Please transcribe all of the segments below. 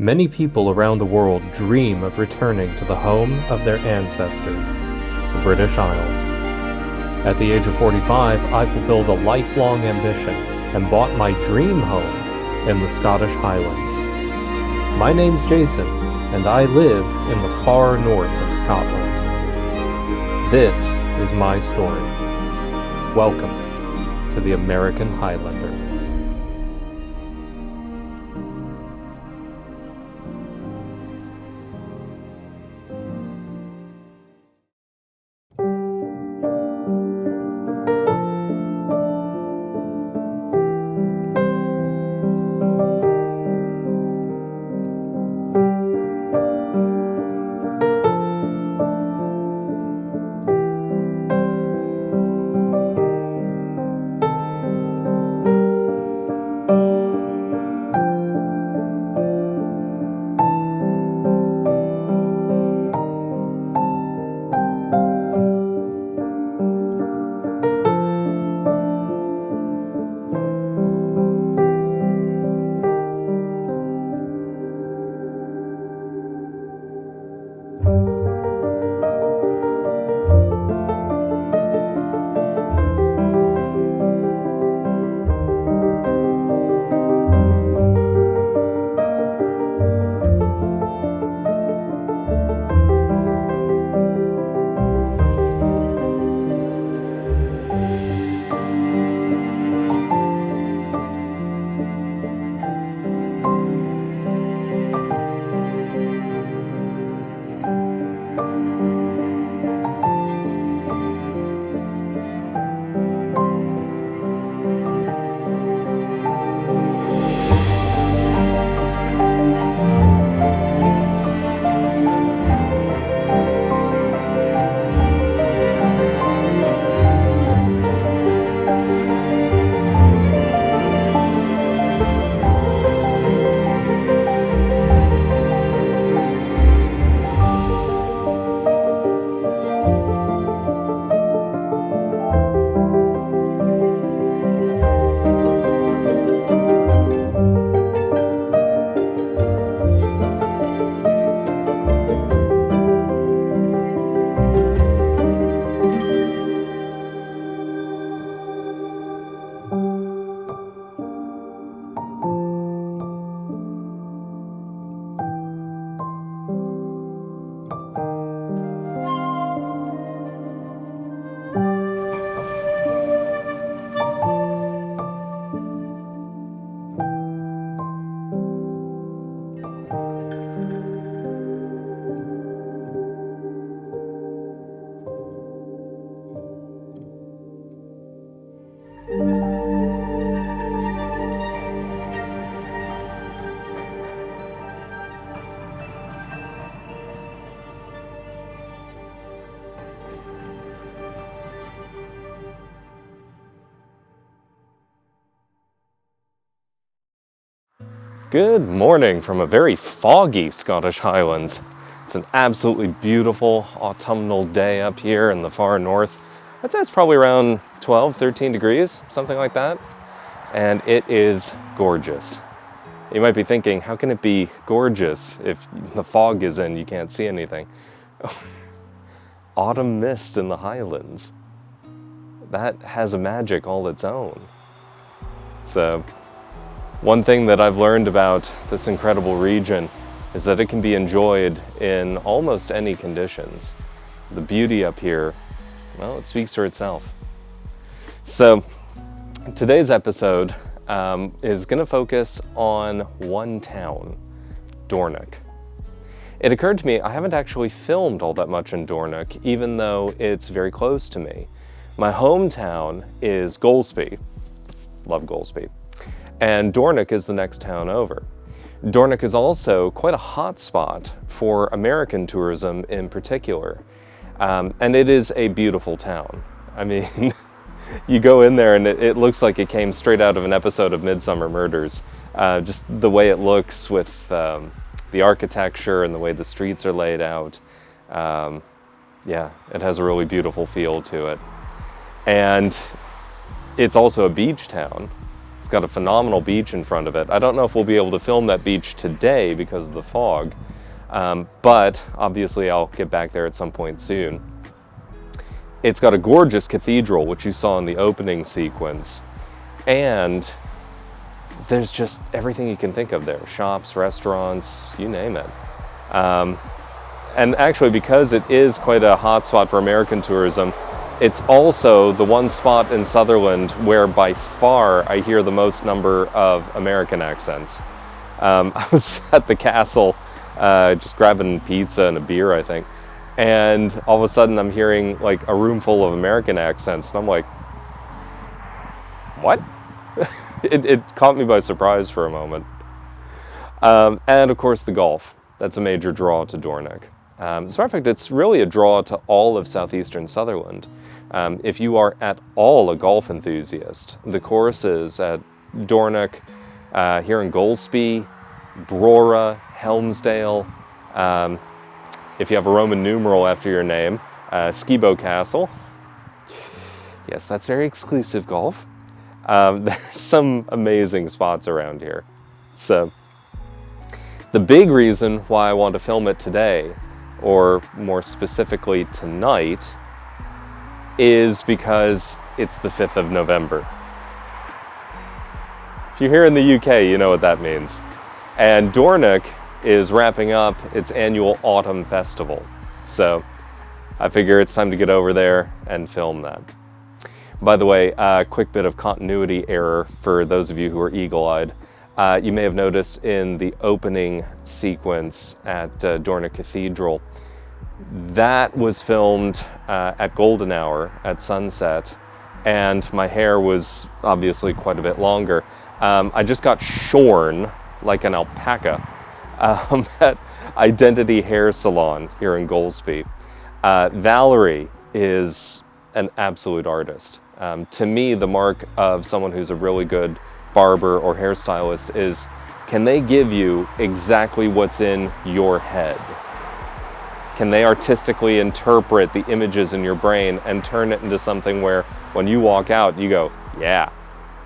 Many people around the world dream of returning to the home of their ancestors, the British Isles. At the age of 45, I fulfilled a lifelong ambition and bought my dream home in the Scottish Highlands. My name's Jason, and I live in the far north of Scotland. This is my story. Welcome to the American Highlander. Good morning from a very foggy Scottish Highlands. It's an absolutely beautiful autumnal day up here in the far north. I'd say it's probably around 12, 13 degrees, something like that. And it is gorgeous. You might be thinking, how can it be gorgeous if the fog is in, you can't see anything? Autumn mist in the Highlands. That has a magic all its own. So, one thing that I've learned about this incredible region is that it can be enjoyed in almost any conditions. The beauty up here, well, it speaks for itself. So today's episode is going to focus on one town, Dornoch. It occurred to me I haven't actually filmed all that much in Dornoch, even though it's very close to me. My hometown is Golspie. Love Golspie. And Dornoch is the next town over. Dornoch is also quite a hot spot for American tourism in particular. And it is a beautiful town. I mean, you go in there and it looks like it came straight out of an episode of Midsummer Murders. Just the way it looks with the architecture and the way the streets are laid out. Yeah, it has a really beautiful feel to it. And it's also a beach town. It's got a phenomenal beach in front of it. I don't know if we'll be able to film that beach today because of the fog, but obviously I'll get back there at some point soon. It's got a gorgeous cathedral, which you saw in the opening sequence, and there's just everything you can think of there. Shops, restaurants, you name it. And actually, because it is quite a hotspot for American tourism, it's also the one spot in Sutherland where by far I hear the most number of American accents. I was at the castle just grabbing pizza and a beer, I think, and all of a sudden I'm hearing like a room full of American accents, and I'm like, what? It caught me by surprise for a moment. And of course the golf. That's a major draw to Dornoch. As a matter of fact, it's really a draw to all of southeastern Sutherland. If you are at all a golf enthusiast, the courses at Dornoch, here in Golspie, Brora, Helmsdale, if you have a Roman numeral after your name, Skibo Castle. Yes, that's very exclusive golf. There's some amazing spots around here. So the big reason why I want to film it today, or more specifically tonight, is because it's the 5th of November. If you're here in the UK, you know what that means. And Dornoch is wrapping up its annual Autumn Festival. So I figure it's time to get over there and film that. By the way, a quick bit of continuity error for those of you who are eagle-eyed. You may have noticed in the opening sequence at Dornoch Cathedral, that was filmed at golden hour, at sunset, and my hair was obviously quite a bit longer. I just got shorn like an alpaca at Identity Hair Salon here in Golspie. Valerie is an absolute artist. To me, the mark of someone who's a really good barber or hairstylist is, can they give you exactly what's in your head? Can they artistically interpret the images in your brain and turn it into something where when you walk out, you go, yeah.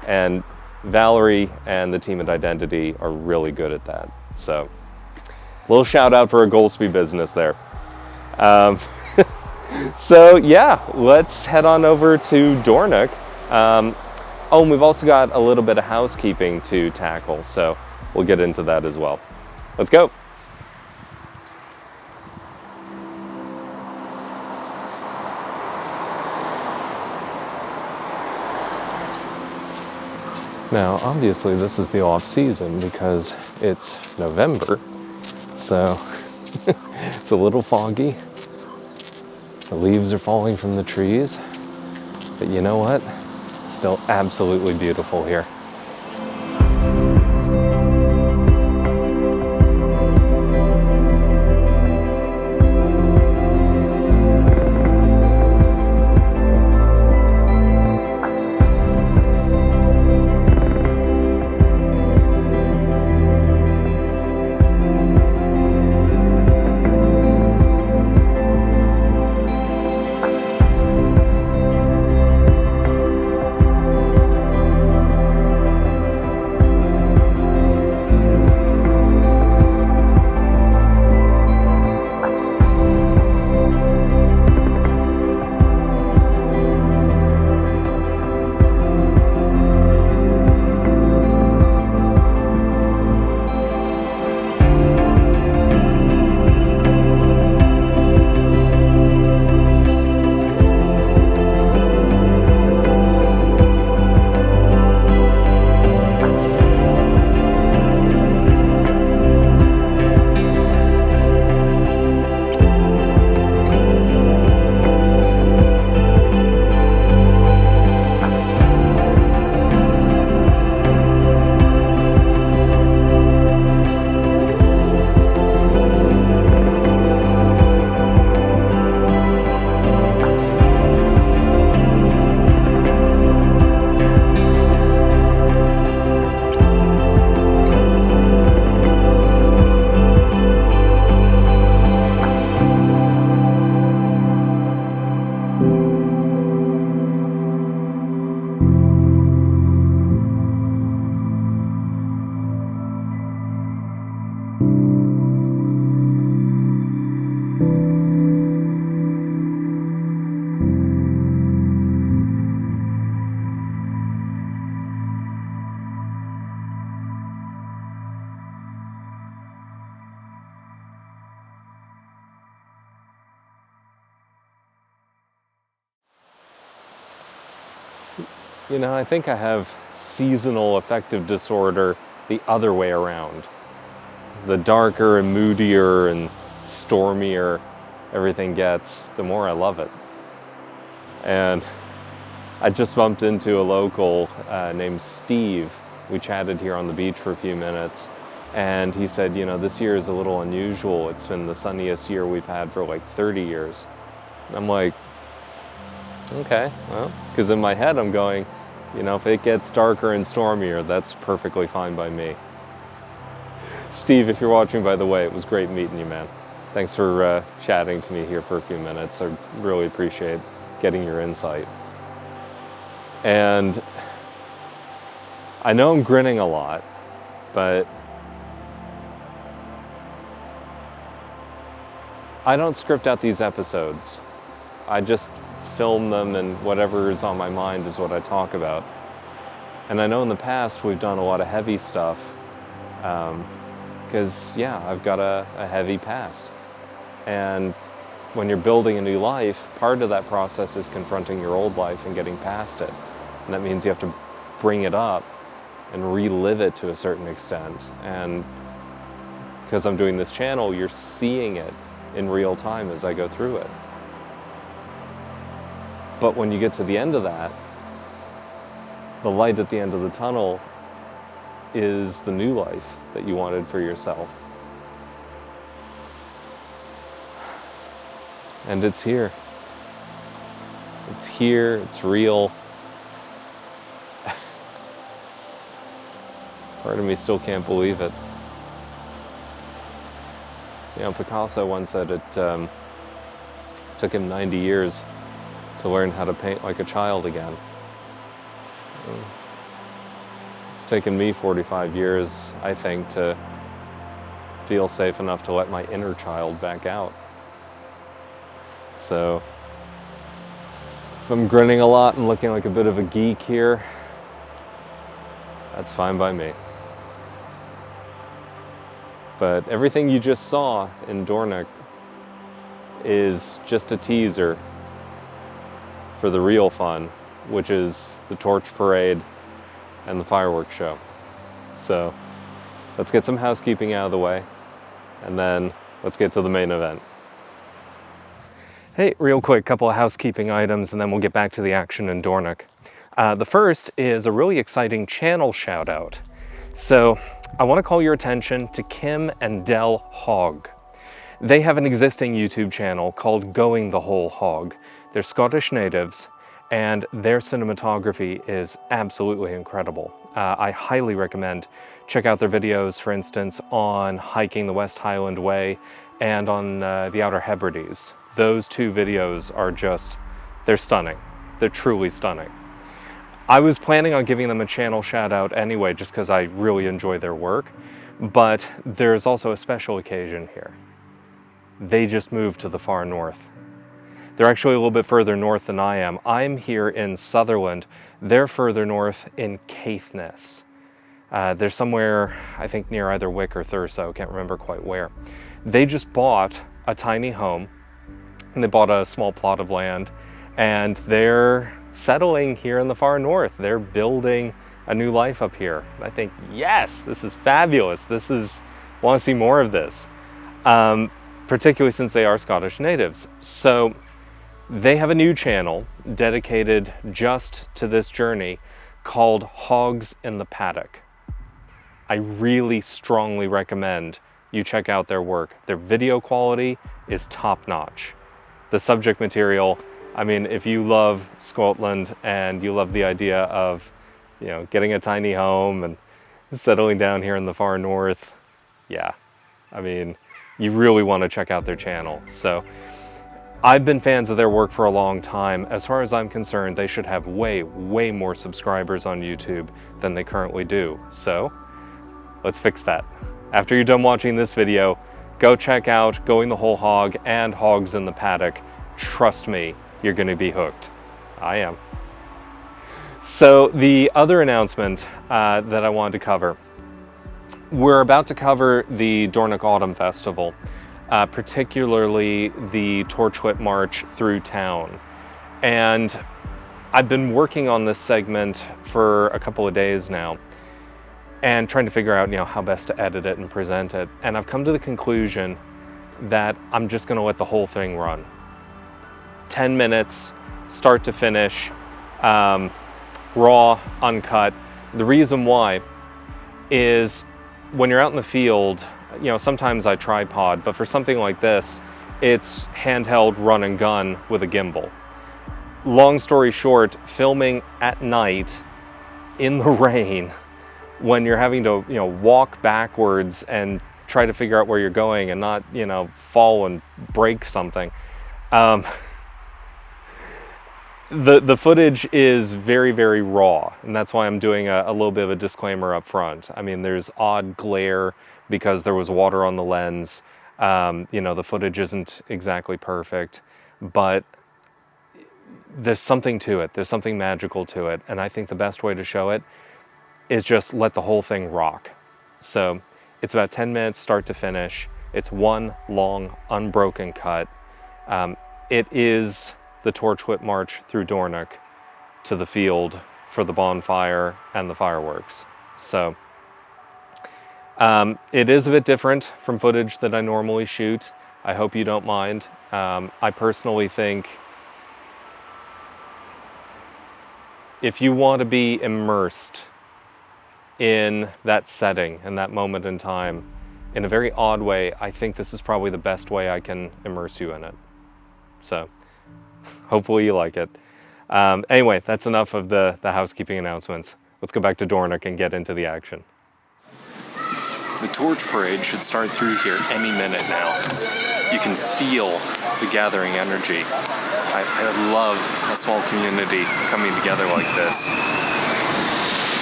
And Valerie and the team at Identity are really good at that. So, little shout out for a Golspie business there. So yeah, let's head on over to Dornoch. Oh, and we've also got a little bit of housekeeping to tackle, so we'll get into that as well. Let's go. Now, obviously this is the off season because it's November, so it's a little foggy. The leaves are falling from the trees, but you know what? Still absolutely beautiful here. You know, I think I have seasonal affective disorder the other way around. The darker and moodier and stormier everything gets, the more I love it. And I just bumped into a local named Steve. We chatted here on the beach for a few minutes, and he said, you know, this year is a little unusual. It's been the sunniest year we've had for like 30 years. And I'm like, okay, well, because in my head I'm going, you know, if it gets darker and stormier, that's perfectly fine by me. Steve, if you're watching, by the way, it was great meeting you, man. Thanks for chatting to me here for a few minutes. I really appreciate getting your insight. And I know I'm grinning a lot, but I don't script out these episodes. I just film them, and whatever is on my mind is what I talk about. And I know in the past we've done a lot of heavy stuff because, yeah, I've got a heavy past. And when you're building a new life, part of that process is confronting your old life and getting past it. And that means you have to bring it up and relive it to a certain extent. And because I'm doing this channel, you're seeing it in real time as I go through it. But when you get to the end of that, the light at the end of the tunnel is the new life that you wanted for yourself. And it's here. It's here, it's real. Part of me still can't believe it. You know, Picasso once said it took him 90 years to learn how to paint like a child again. It's taken me 45 years, I think, to feel safe enough to let my inner child back out. So, if I'm grinning a lot and looking like a bit of a geek here, that's fine by me. But everything you just saw in Dornoch is just a teaser for the real fun, which is the torch parade and the fireworks show. So let's get some housekeeping out of the way, and then let's get to the main event. Hey, real quick, couple of housekeeping items, and then we'll get back to the action in Dornoch. The first is a really exciting channel shout out. So I want to call your attention to Kim and Del Hogg. They have an existing YouTube channel called Going the Whole Hog. They're Scottish natives, and their cinematography is absolutely incredible. I highly recommend check out their videos, for instance, on hiking the West Highland Way and on the Outer Hebrides. Those two videos are just, they're stunning. They're truly stunning. I was planning on giving them a channel shout out anyway, just because I really enjoy their work, but there's also a special occasion here. They just moved to the far north. They're actually a little bit further north than I am. I'm here in Sutherland. They're further north in Caithness. They're somewhere, I think, near either Wick or Thurso, can't remember quite where. They just bought a tiny home, and they bought a small plot of land, and they're settling here in the far north. They're building a new life up here. I think, yes, this is fabulous. Want to see more of this, particularly since they are Scottish natives. So they have a new channel dedicated just to this journey called Hogs in the Paddock. I really strongly recommend you check out their work. Their video quality is top-notch. The subject material, I mean, if you love Scotland and you love the idea of, you know, getting a tiny home and settling down here in the far north, yeah, I mean, you really want to check out their channel. So I've been fans of their work for a long time. As far as I'm concerned, they should have way more subscribers on YouTube than they currently do. So let's fix that. After you're done watching this video, go check out Going the Whole Hog and Hogs in the Paddock. Trust me, you're going to be hooked. I am. So the other announcement that I wanted to cover, we're about to cover the Dornoch Autumn Festival, particularly the torchlit march through town. And I've been working on this segment for a couple of days now and trying to figure out, how best to edit it and present it. And I've come to the conclusion that I'm just going to let the whole thing run. 10 minutes, start to finish, raw, uncut. The reason why is when you're out in the field, sometimes I tripod, but for something like this, it's handheld run and gun with a gimbal. Long story short, filming at night in the rain when you're having to, walk backwards and try to figure out where you're going and not, fall and break something. The footage is very, very raw, and that's why I'm doing a little bit of a disclaimer up front. I mean, there's odd glare because there was water on the lens. The footage isn't exactly perfect, but there's something to it. There's something magical to it, and I think the best way to show it is just let the whole thing rock. So it's about 10 minutes start to finish. It's one long, unbroken cut. It is the torchlit march through Dornoch to the field for the bonfire and the fireworks. So it is a bit different from footage that I normally shoot. I hope you don't mind. I personally think if you want to be immersed in that setting and that moment in time in a very odd way, I think this is probably the best way I can immerse you in it. So hopefully you like it. Anyway, that's enough of the housekeeping announcements. Let's go back to Dornoch and get into the action. The torch parade should start through here any minute now. You can feel the gathering energy. I love a small community coming together like this.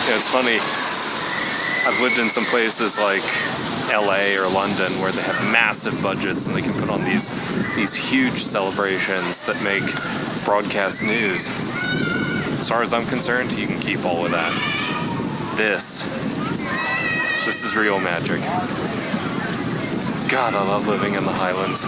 It's funny, I've lived in some places like LA or London where they have massive budgets and they can put on these huge celebrations that make broadcast news. As far as I'm concerned, you can keep all of that. This is real magic. God, I love living in the Highlands.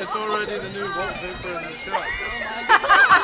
It's already the new wallpaper in the shop.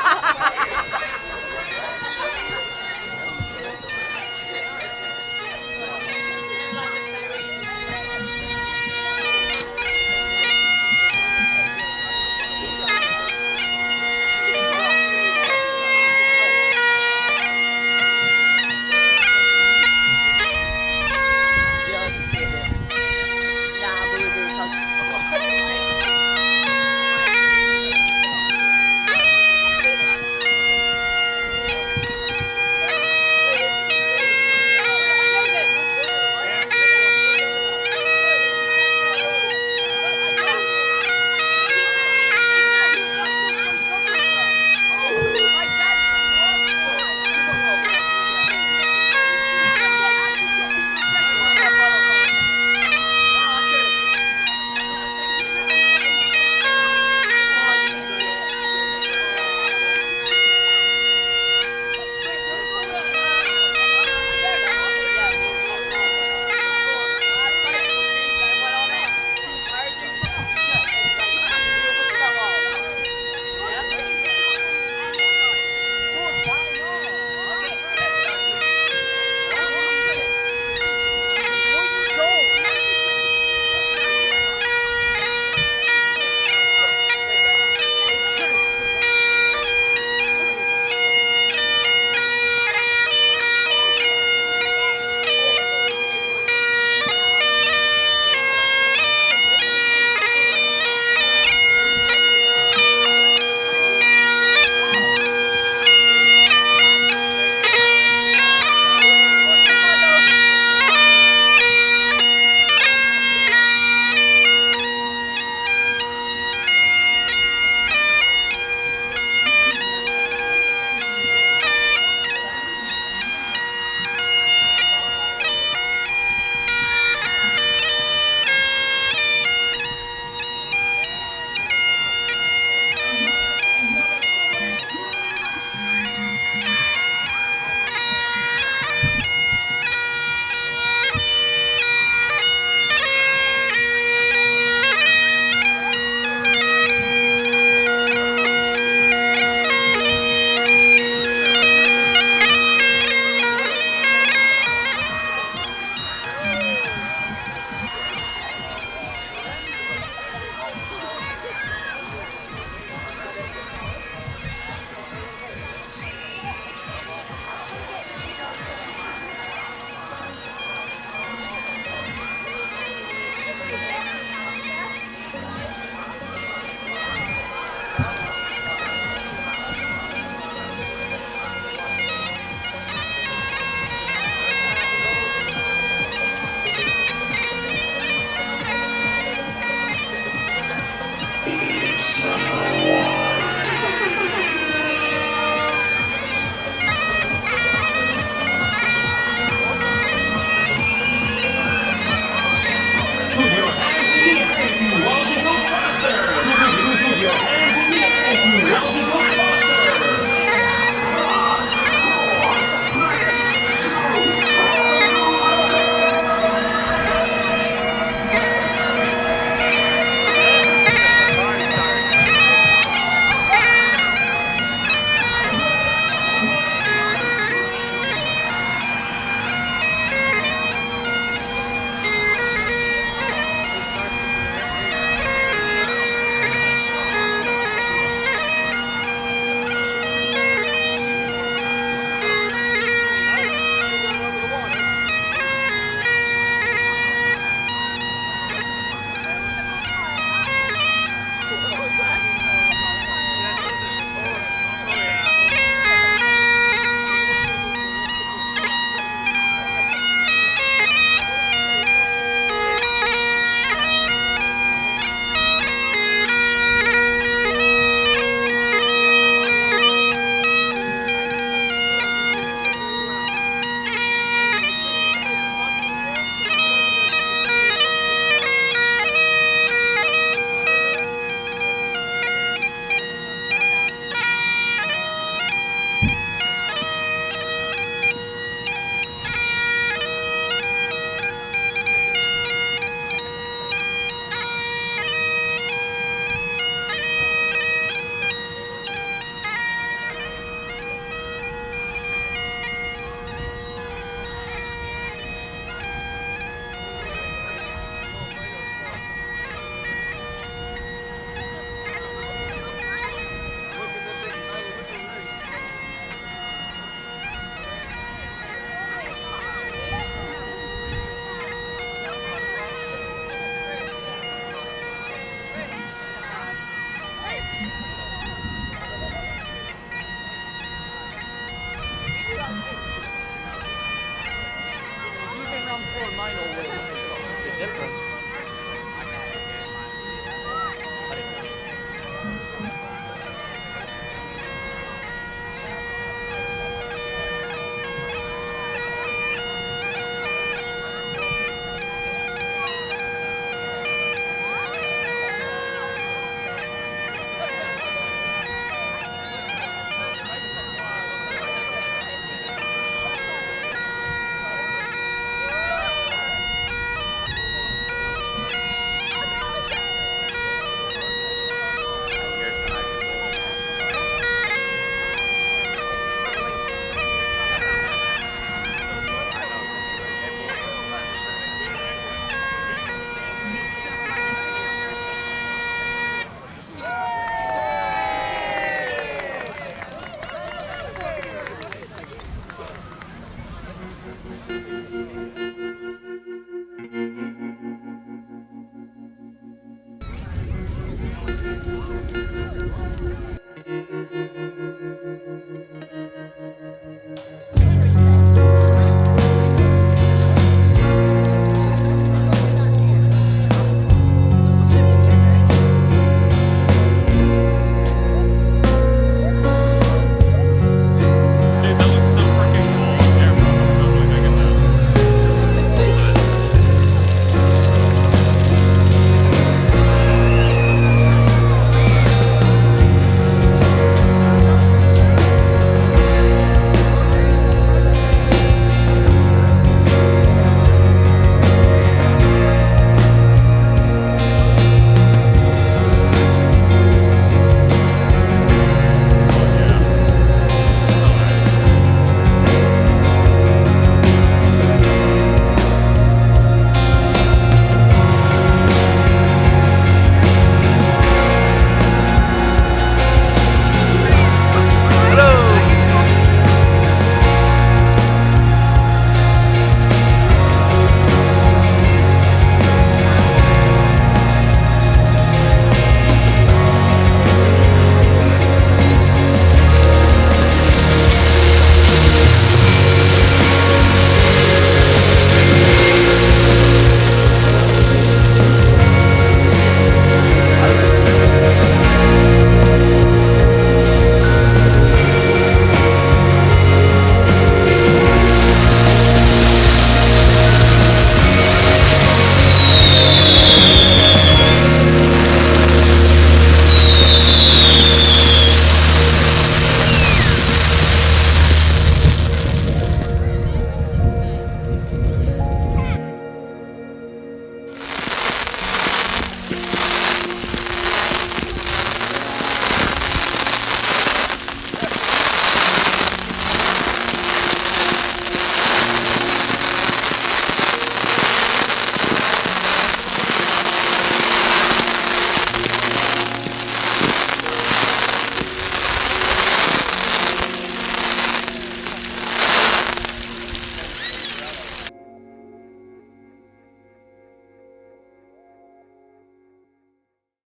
in mine always wanted to do something different.